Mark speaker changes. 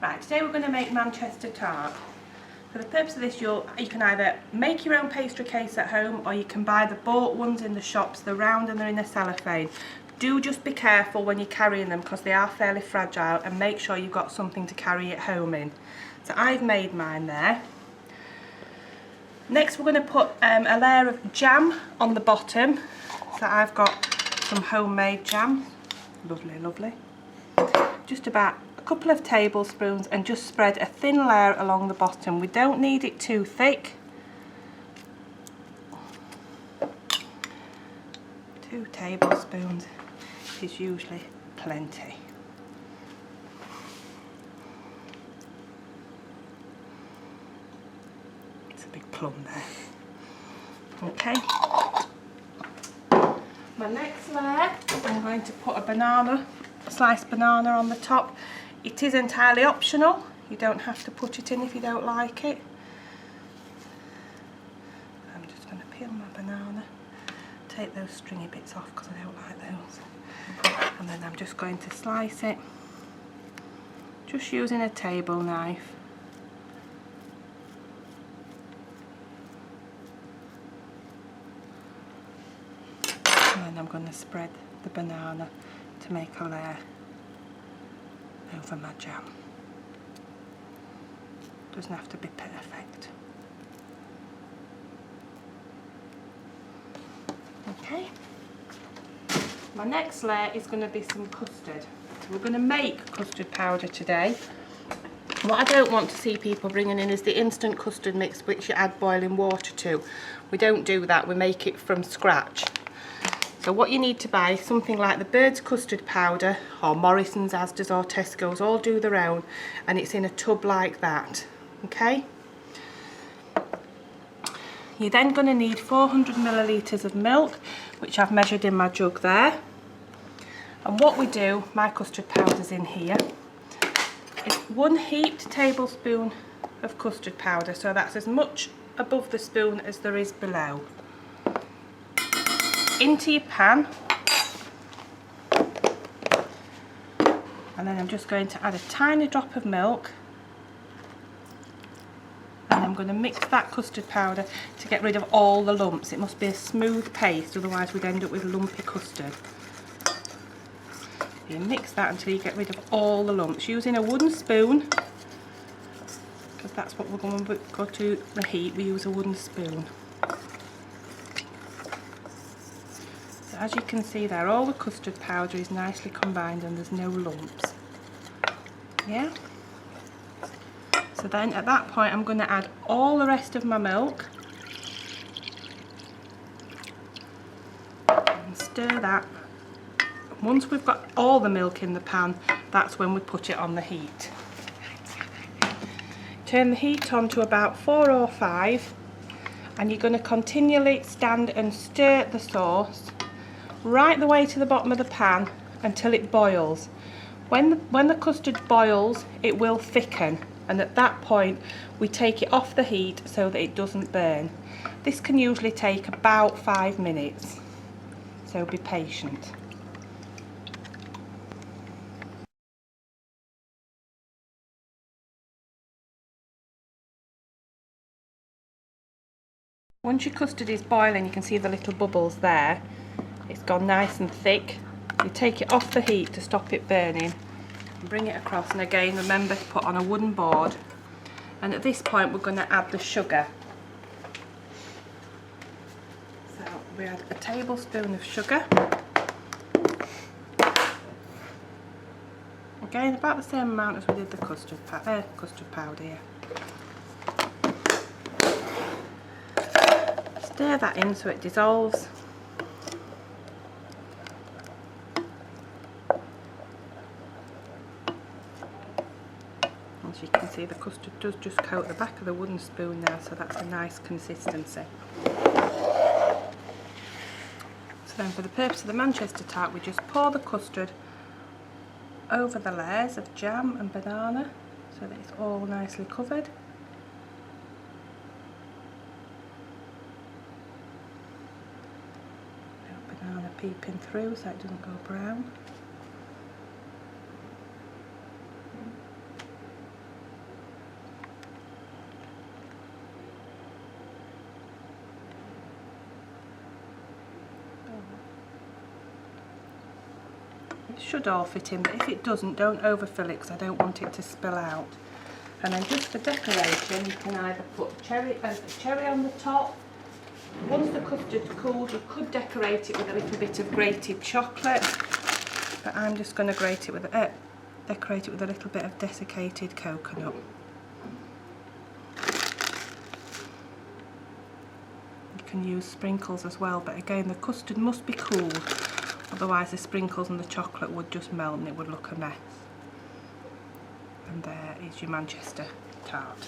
Speaker 1: Right, today we're going to make Manchester tart. For the purpose of this, you can either make your own pastry case at home, or you can buy the bought ones in the shops. They're round and they're in a cellophane. Do just be careful when you're carrying them because they are fairly fragile, and make sure you've got something to carry it home in. So I've made mine there. Next we're going to put a layer of jam on the bottom. So I've got some homemade jam. Lovely, lovely. Just about a couple of tablespoons, and just spread a thin layer along the bottom. We don't need it too thick. 2 tablespoons is usually plenty. It's a big plum there. Okay. My next layer, I'm going to put a sliced banana on the top. It is entirely optional. You don't have to put it in if you don't like it. I'm just going to peel my banana, take those stringy bits off because I don't like those. And then I'm just going to slice it, just using a table knife. And then I'm going to spread the banana to make a layer over my jam. Doesn't have to be perfect. Okay. My next layer is going to be some custard. So we're going to make custard powder today. What I don't want to see people bringing in is the instant custard mix which you add boiling water to. We don't do that, we make it from scratch. So what you need to buy is something like the Bird's custard powder, or Morrison's, Asda's or Tesco's, all do their own, and it's in a tub like that, okay? You're then going to need 400 millilitres of milk, which I've measured in my jug there. And what we do, my custard powder's in here, is 1 heaped tablespoon of custard powder, so that's as much above the spoon as there is below. Into your pan, and then I'm just going to add a tiny drop of milk, and I'm going to mix that custard powder to get rid of all the lumps. It must be a smooth paste, otherwise we'd end up with lumpy custard. You mix that until you get rid of all the lumps, using a wooden spoon, because that's what we're going to go to the heat. We use a wooden spoon. As you can see there, all the custard powder is nicely combined and there's no lumps. Yeah? So then at that point I'm going to add all the rest of my milk and stir that. Once we've got all the milk in the pan, that's when we put it on the heat. Turn the heat on to about 4 or 5, and you're going to continually stand and stir the sauce right the way to the bottom of the pan until it boils. When the custard boils, it will thicken, and at that point we take it off the heat so that it doesn't burn. This can usually take about 5 minutes, so be patient. Once your custard is boiling, you can see the little bubbles there. It's gone nice and thick. You take it off the heat to stop it burning and bring it across, and again remember to put on a wooden board. And at this point we're going to add the sugar. So we add a tablespoon of sugar. Again about the same amount as we did the custard powder here. Stir that in so it dissolves. As you can see, the custard does just coat the back of the wooden spoon now, so that's a nice consistency. So then for the purpose of the Manchester tart, we just pour the custard over the layers of jam and banana so that it's all nicely covered. Banana peeping through so it doesn't go brown. should all fit in, but if it doesn't, don't overfill it because I don't want it to spill out. And then just for decoration, you can either put cherry on the top. Once the custard's cooled, you could decorate it with a little bit of grated chocolate, but I'm just going to decorate it with a little bit of desiccated coconut. You can use sprinkles as well, but again the custard must be cooled, otherwise the sprinkles and the chocolate would just melt and it would look a mess. And there is your Manchester tart.